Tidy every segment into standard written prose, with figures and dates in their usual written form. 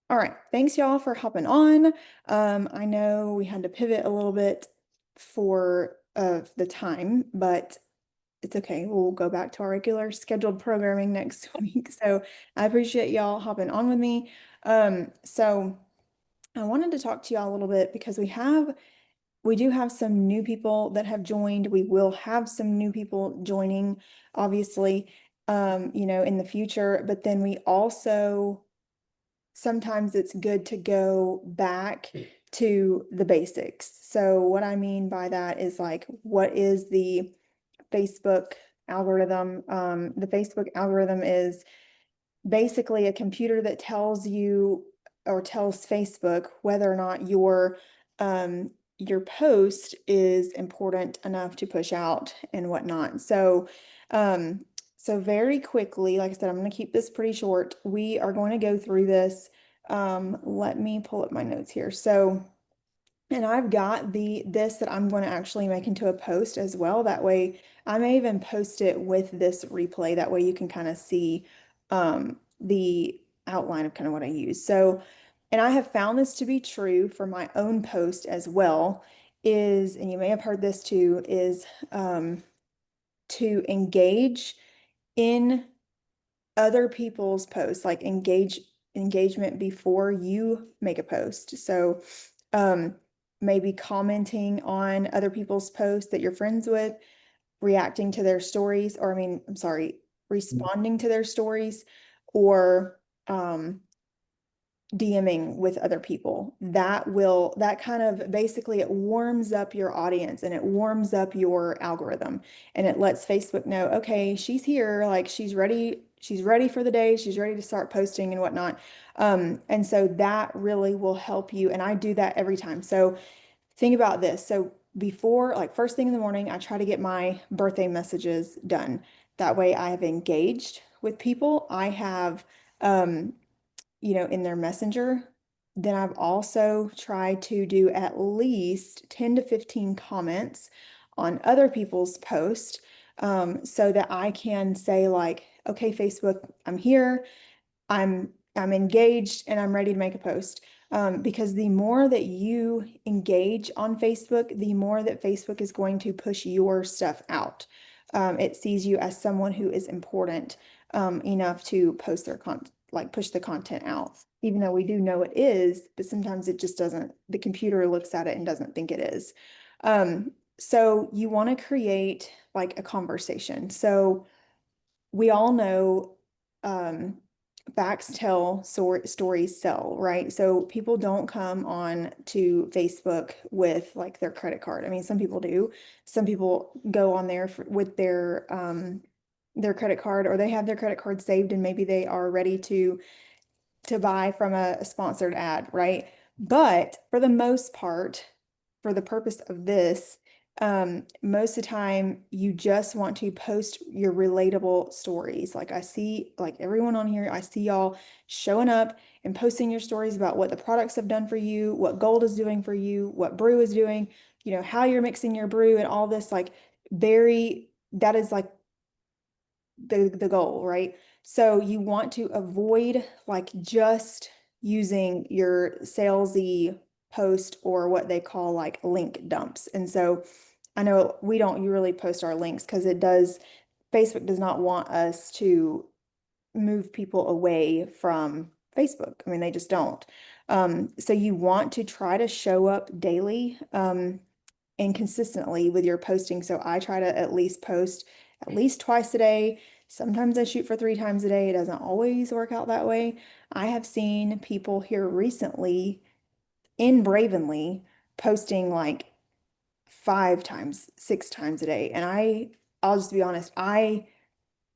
All right. Thanks y'all for hopping on. I know we had to pivot a little bit for the time, but it's okay. We'll go back to our regular scheduled programming next week. So I appreciate y'all hopping on with me. So I wanted to talk to y'all a little bit because we do have some new people that have joined. We will have some new people joining, obviously, in the future, but then we also sometimes it's good to go back to the basics. So what I mean by that is like, what is the Facebook algorithm? The Facebook algorithm is basically a computer that tells you or tells Facebook whether or not your post is important enough to push out and whatnot. Um, so very quickly, like I said, I'm going to keep this pretty short. We are going to go through this. Let me pull up my notes here. And I've got this that I'm going to actually make into a post as well. That way, I may even post it with this replay. That way you can kind of see the outline of kind of what I use. So, and I have found this to be true for my own post as well, and you may have heard this too, is to engage in other people's posts, like engagement before you make a post. So maybe commenting on other people's posts that you're friends with, reacting to their stories, or I'm sorry, responding to their stories, or DMing with other people. That kind of basically it warms up your audience and it warms up your algorithm and it lets Facebook know, okay, she's here, like she's ready for the day, she's ready to start posting and whatnot. And so that really will help you. And I do that every time. So think about this. So before, like first thing in the morning, I try to get my birthday messages done. That way I have engaged with people. I have in their messenger. Then I've also tried to do at least 10 to 15 comments on other people's posts so that I can say like, okay, Facebook, I'm here, I'm engaged and I'm ready to make a post. Because the more that you engage on Facebook, the more that Facebook is going to push your stuff out. It sees you as someone who is important enough to post their content, like push the content out, even though we do know it is, but sometimes it just doesn't, the computer looks at it and doesn't think it is. So you want to create like a conversation. So we all know facts tell, stories sell, right? So people don't come on to Facebook with like their credit card. I mean, some people do. Some people go on there with their credit card, or they have their credit card saved and maybe they are ready to buy from a sponsored ad, right? But for the most part, for the purpose of this, most of the time you just want to post your relatable stories. Like I see, like everyone on here, I see y'all showing up and posting your stories about what the products have done for you, what Gold is doing for you, what Brew is doing, how you're mixing your brew and all this, like that is like the goal, right? So you want to avoid like just using your salesy post or what they call like link dumps. And so I know we don't really post our links because Facebook does not want us to move people away from Facebook. I mean, they just don't. So you want to try to show up daily and consistently with your posting. So I try to at least post at least twice a day. Sometimes I shoot for 3 times a day. It doesn't always work out that way. I have seen people here recently in Bravenly posting like 5 times, 6 times a day. And I'll just be honest, I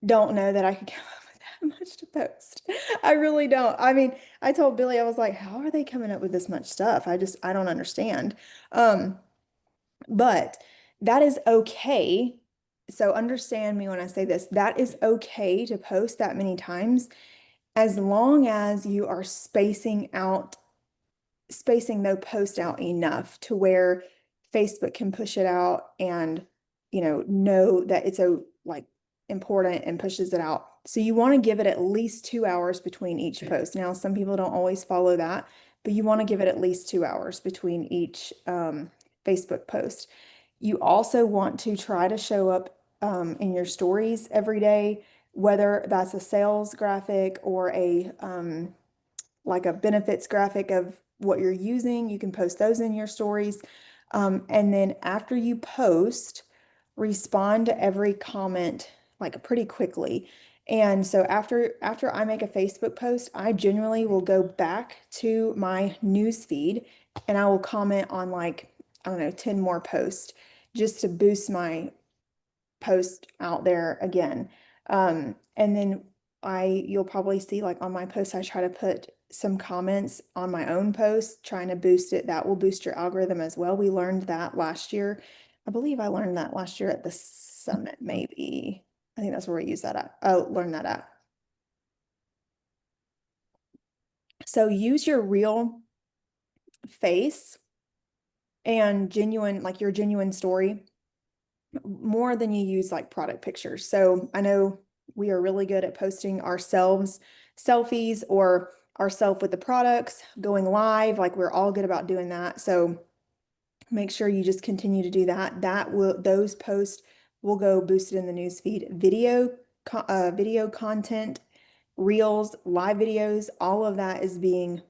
don't know that I could come up with that much to post. I really don't. I mean, I told Billy, I was like, how are they coming up with this much stuff? I don't understand. But that is okay. So understand me when I say this, that is okay to post that many times as long as you are spacing the post out enough to where Facebook can push it out and know that it's like important and pushes it out So you want to give it at least 2 hours between each post. Now, some people don't always follow that, but you want to give it at least 2 hours between each Facebook post. You also want to try to show up in your stories every day, whether that's a sales graphic or a like a benefits graphic of what you're using. You can post those in your stories. And then after you post, respond to every comment like pretty quickly. And so after I make a Facebook post, I generally will go back to my news feed and I will comment on like, I don't know, 10 more posts just to boost my post out there again. And then you'll probably see like on my post, I try to put some comments on my own post, trying to boost it. That will boost your algorithm as well. We learned that last year. I believe I learned that last year at the summit, maybe. I think that's where we use that at. Oh, learn that at. So use your real face and genuine, like your genuine story more than you use like product pictures. So I know we are really good at posting ourselves selfies or ourselves with the products going live. Like we're all good about doing that. So make sure you just continue to do that. Those posts will go boosted in the news feed. Video content, reels, live videos, all of that is being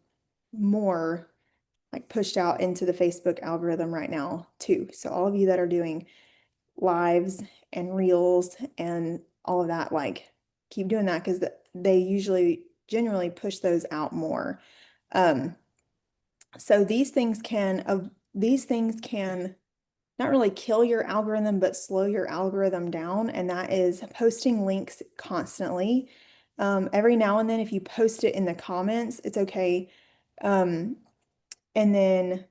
more like pushed out into the Facebook algorithm right now too. So all of you that are doing lives and reels and all of that, like keep doing that because they usually generally push those out more. Um, so these things can not really kill your algorithm, but slow your algorithm down. And that is posting links constantly. Every now and then, if you post it in the comments, it's okay. Um, and then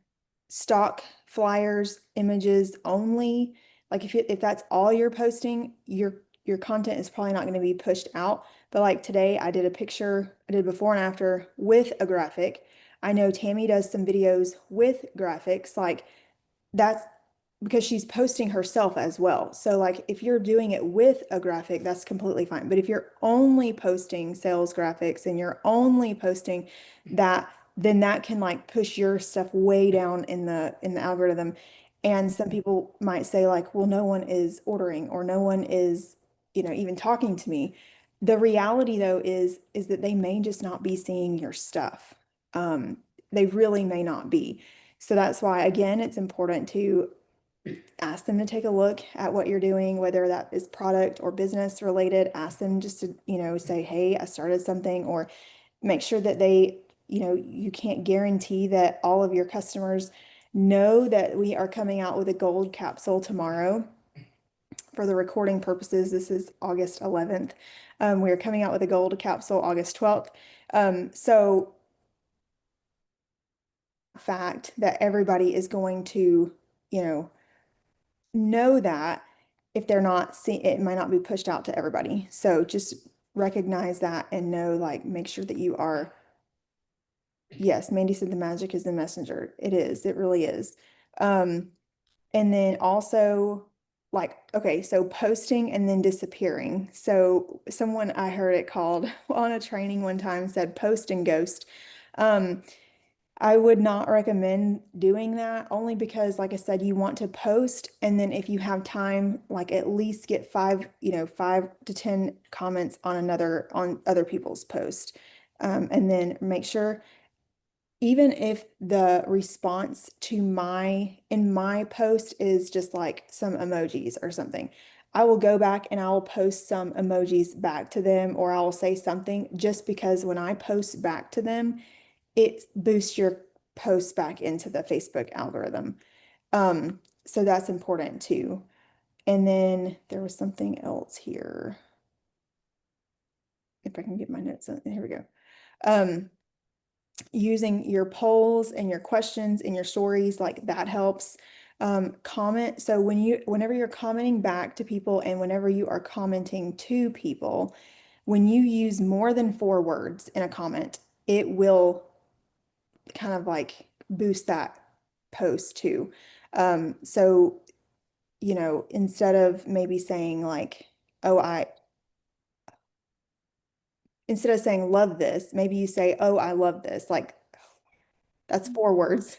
stock flyers, images only. Like if that's all you're posting, your content is probably not going to be pushed out. But like today, I did a picture, I did before and after with a graphic. I know Tammy does some videos with graphics. Like that's because she's posting herself as well. So like if you're doing it with a graphic, that's completely fine. But if you're only posting sales graphics and you're only posting that, then that can like push your stuff way down in the algorithm. And some people might say like, well, no one is ordering or no one is, even talking to me. The reality though is that they may just not be seeing your stuff. Um, they really may not be. So that's why, again, it's important to ask them to take a look at what you're doing, whether that is product or business related. Ask them just to, say, hey, I started something, or make sure that you can't guarantee that all of your customers know that we are coming out with a gold capsule tomorrow. For the recording purposes, this is August 11th. We are coming out with a gold capsule August 12th. So fact that everybody is going to, you know that if they're not seeing it might not be pushed out to everybody. So just recognize that and know, like, make sure that you are, yes, Mandy said the magic is the messenger. It is, it really is. And then also like, okay, so posting and then disappearing. So someone I heard it called on a training one time said post and ghost. Um, I would not recommend doing that only because, like I said, you want to post and then if you have time, like at least get 5 to 10 comments on other people's posts. And then make sure, even if the response to in my post is just like some emojis or something, I will go back and I will post some emojis back to them, or I will say something, just because when I post back to them, it boosts your posts back into the Facebook algorithm. So that's important too. And then there was something else here. If I can get my notes on, here we go. Using your polls and your questions in your stories, like that helps. Comment. So whenever you're commenting back to people and whenever you are commenting to people, when you use more than 4 words in a comment, it will kind of like boost that post too. So, instead of maybe saying like, oh, instead of saying love this, maybe you say, oh, I love this. Like that's 4 words.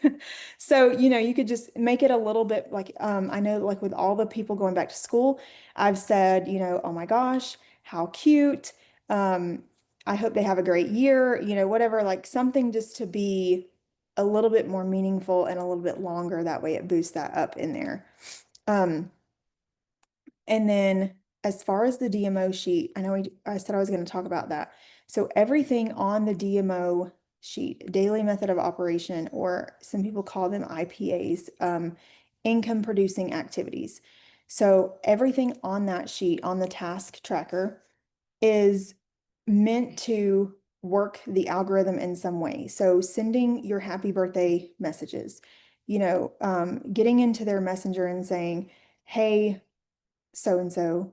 So, you could just make it a little bit like, I know like with all the people going back to school, I've said, oh my gosh, how cute. Um, I hope they have a great year, whatever, like something just to be a little bit more meaningful and a little bit longer. That way it boosts that up in there. Um, and then as far as the DMO sheet, I know I said I was going to talk about that. So everything on the DMO sheet, daily method of operation, or some people call them IPAs, income producing activities. So everything on that sheet, on the task tracker, is meant to work the algorithm in some way. So sending your happy birthday messages, getting into their messenger and saying, hey, so and so,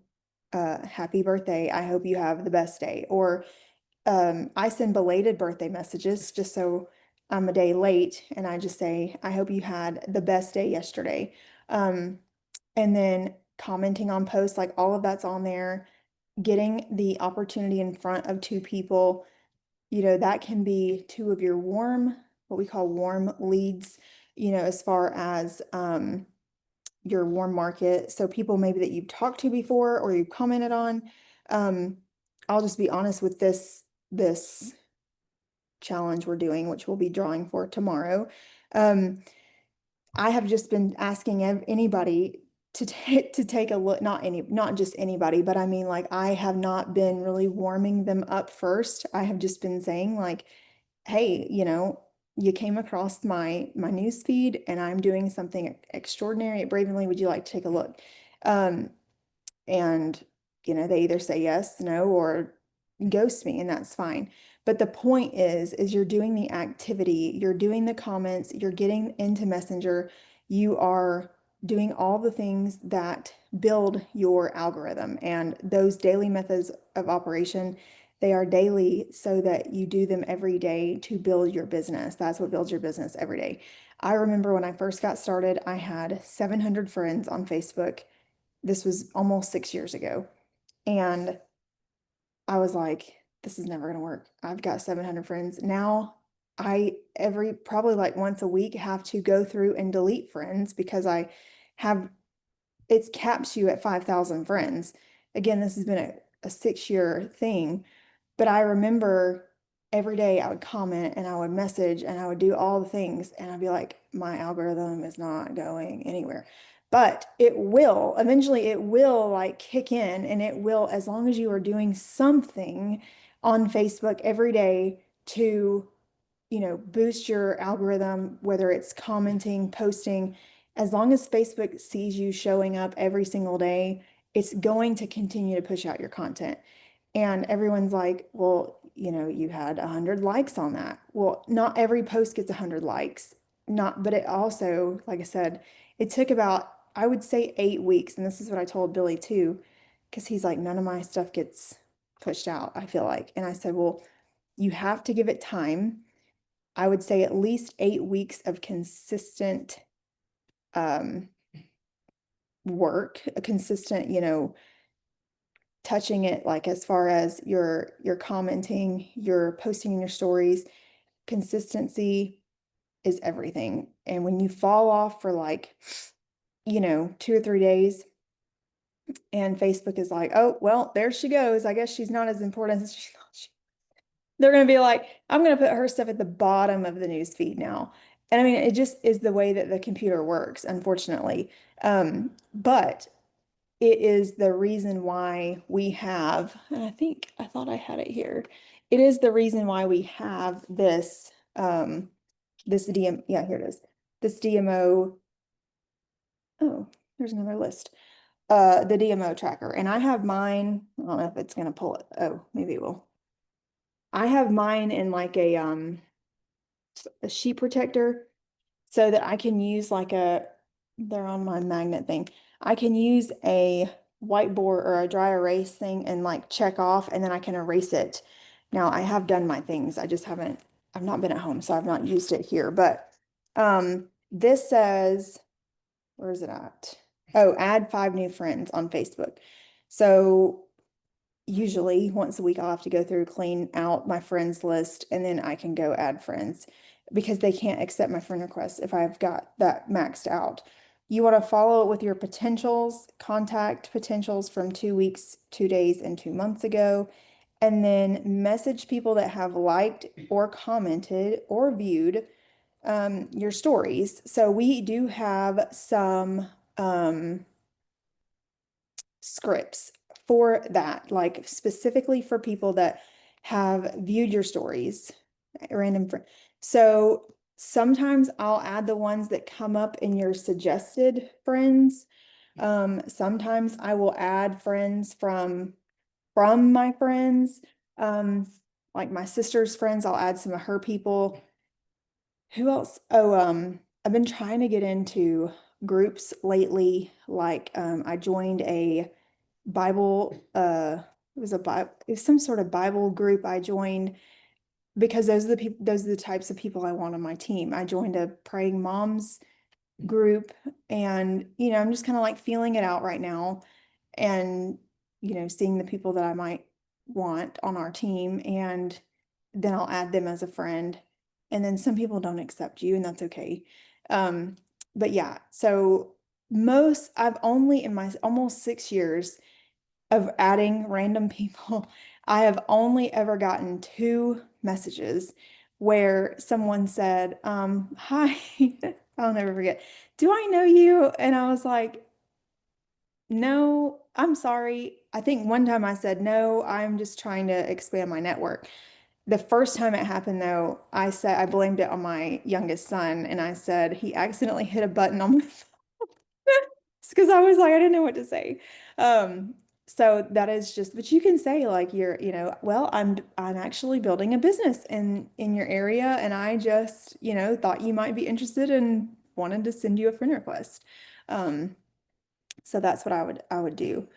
happy birthday. I hope you have the best day. Or I send belated birthday messages just so I'm a day late and I just say, I hope you had the best day yesterday. Um, and then commenting on posts, like all of that's on there, getting the opportunity in front of 2 people, that can be 2 of your what we call warm leads, as far as your warm market. So people maybe that you've talked to before or you've commented on. Um, I'll just be honest with this challenge we're doing, which we'll be drawing for tomorrow. I have just been asking anybody to take a look, not just anybody, but I mean like I have not been really warming them up first. I have just been saying like, hey, you came across my news feed and I'm doing something extraordinary at Bravenly. Would you like to take a look? Um, and they either say yes, no, or ghost me, and that's fine. But the point is you're doing the activity, you're doing the comments, you're getting into Messenger, you are doing all the things that build your algorithm. And those daily methods of operation, they are daily so that you do them every day to build your business. That's what builds your business every day. I remember when I first got started, I had 700 friends on Facebook. This was almost 6 years ago. And I was like, this is never going to work. I've got 700 friends. Now probably like once a week have to go through and delete friends because have, it caps you at 5,000 friends. Again, this has been a 6-year thing. But I remember every day I would comment and I would message and I would do all the things and I'd be like, my algorithm is not going anywhere. But it will, eventually it will like kick in and it will, as long as you are doing something on Facebook every day to, boost your algorithm, whether it's commenting, posting, as long as Facebook sees you showing up every single day, it's going to continue to push out your content. And everyone's like, well, you had 100 likes on that. Well, not every post gets 100 likes. Not, but it also, like I said, it took about, I would say 8 weeks. And this is what I told Billy too, because he's like, none of my stuff gets pushed out, I feel like. And I said, well, you have to give it time. I would say at least 8 weeks of consistent um, work, a consistent, touching it, like as far as your commenting, your posting in your stories, consistency is everything. And when you fall off for like, 2 or 3 days, and Facebook is like, oh, well, there she goes. I guess she's not as important as she thought they're going to be like, I'm going to put her stuff at the bottom of the news feed now. And I mean, it just is the way that the computer works, unfortunately. But it is the reason why we have, and I thought I had it here. It is the reason why we have this yeah, here it is. This DMO, oh, there's another list. The DMO tracker. And I have mine, I don't know if it's gonna pull it. Oh, maybe it will. I have mine in like a sheet protector so that I can use like they're on my magnet thing. I can use a whiteboard or a dry erase thing and like check off and then I can erase it. Now I have done my things. I've not been at home, so I've not used it here, but this says, where is it at? Oh, add 5 new friends on Facebook. So usually once a week I'll have to go through, clean out my friends list, and then I can go add friends because they can't accept my friend requests if I've got that maxed out. You want to follow it with your potentials, contact potentials from 2 weeks, 2 days, and 2 months ago, and then message people that have liked or commented or viewed your stories. So we do have some scripts for that, like specifically for people that have viewed your stories, random. So sometimes I'll add the ones that come up in your suggested friends. Sometimes I will add friends from my friends. Like my sister's friends, I'll add some of her people. Who else? Oh, I've been trying to get into groups lately. Like, I joined a Bible, it was some sort of Bible group I joined because those are the types of people I want on my team. I joined a praying moms group, and I'm just kind of like feeling it out right now, and seeing the people that I might want on our team, and then I'll add them as a friend. And then some people don't accept you, and that's okay. But yeah, so I've only, in my almost 6 years of adding random people, I have only ever gotten two messages where someone said, hi, I'll never forget, do I know you? And I was like, no, I'm sorry. I think one time I said, no, I'm just trying to expand my network. The first time it happened, though, I blamed it on my youngest son, and I said he accidentally hit a button on my because I was like, I didn't know what to say. Um, so that is just, but you can say like well, I'm actually building a business in your area, and I just, thought you might be interested and wanted to send you a friend request. Um, so that's what I would do.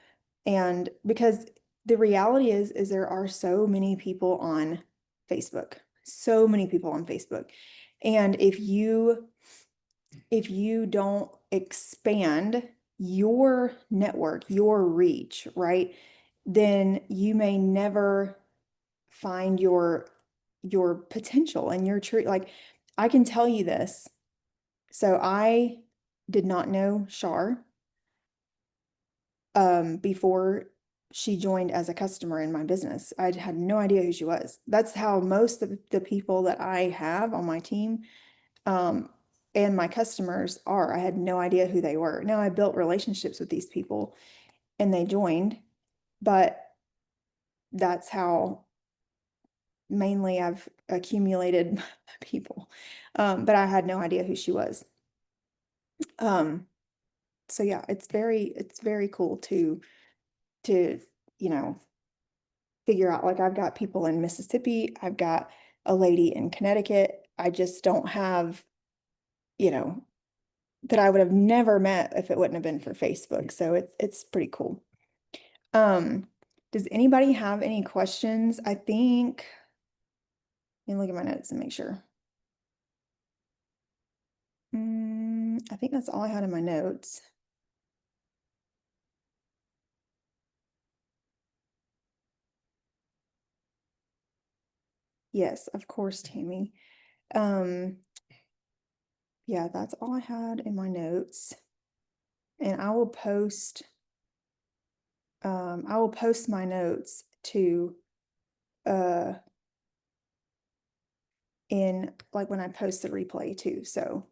And because the reality is there are so many people on Facebook, so many people on Facebook. And if you don't expand your network, your reach, right, then you may never find your potential and your true, like, I can tell you this. So I did not know Shar before she joined as a customer in my business. I had no idea who she was. That's how most of the people that I have on my team um, and my customers are. I had no idea who they were. Now I built relationships with these people and they joined, but that's how mainly I've accumulated people. But I had no idea who she was. Um, so yeah, it's very cool to, you know, figure out, like, I've got people in Mississippi, I've got a lady in Connecticut. I just don't have, you know, that I would have never met if it wouldn't have been for Facebook. So it's pretty cool. Um, does anybody have any questions? I think, let me look at my notes and make sure. I think that's all I had in my notes. Yes, of course, Tammy. Um, yeah, that's all I had in my notes. And I will post my notes to uh in, like, when I post the replay too. So,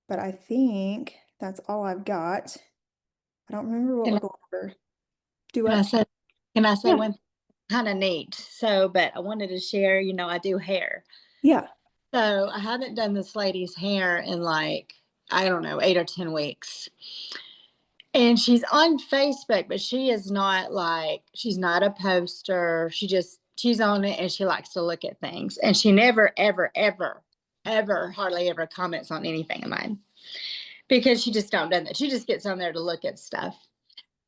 but I think that's all I've got. I don't remember what Can we're I, going over. Do can I what? say, can I say Yeah. one kind of neat? So, but I wanted to share, I do hair. Yeah. So I haven't done this lady's hair in like, I don't know, 8 or 10 weeks. And she's on Facebook, but she is not like, she's not a poster. She's on it and she likes to look at things. And she never, ever, ever, ever, hardly ever comments on anything of mine because she just don't do that. She just gets on there to look at stuff.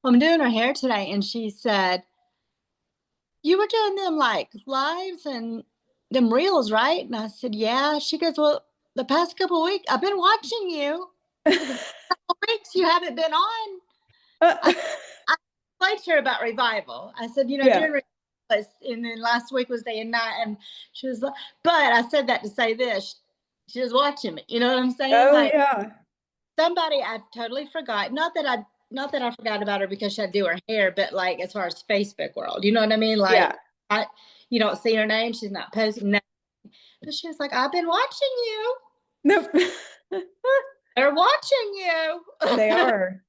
Well, I'm doing her hair today and she said, you were doing them like lives and them reels, right? And I said, yeah. She goes, well, the past couple of weeks, I've been watching you. For the past couple of weeks, you haven't been on. I, I explained to her about revival. I said, Yeah. during revival, and then last week was day and night, and she was like, but I said that to say this. She was watching me. You know what I'm saying? Oh Like yeah. somebody I've totally forgot. Not that I forgot about her because she had to do her hair, but like as far as Facebook world, you know what I mean? Like Yeah. you don't see her name. She's not posting that. But she was like, I've been watching you. Nope. They're watching you. They are.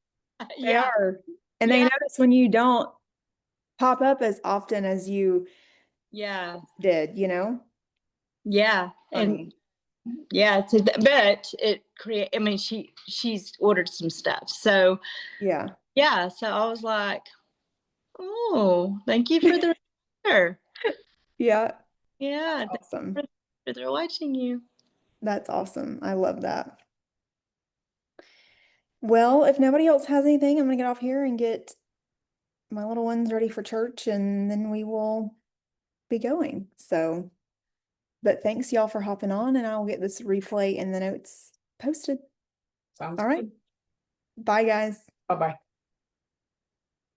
They Yeah. are. And they Yeah. notice when you don't pop up as often as you Yeah. did, you know? Yeah. And Funny. yeah, so but it create I mean she's ordered some stuff. So Yeah. yeah, so I was like, oh, thank you for the reminder. Yeah. Yeah, That's awesome. they're watching you. That's awesome. I love that. Well, if nobody else has anything, I'm gonna get off here and get my little ones ready for church, and then we will be going. So, but thanks y'all for hopping on, and I'll get this replay and the notes posted. Sounds All right. good. Bye, guys. Bye-bye.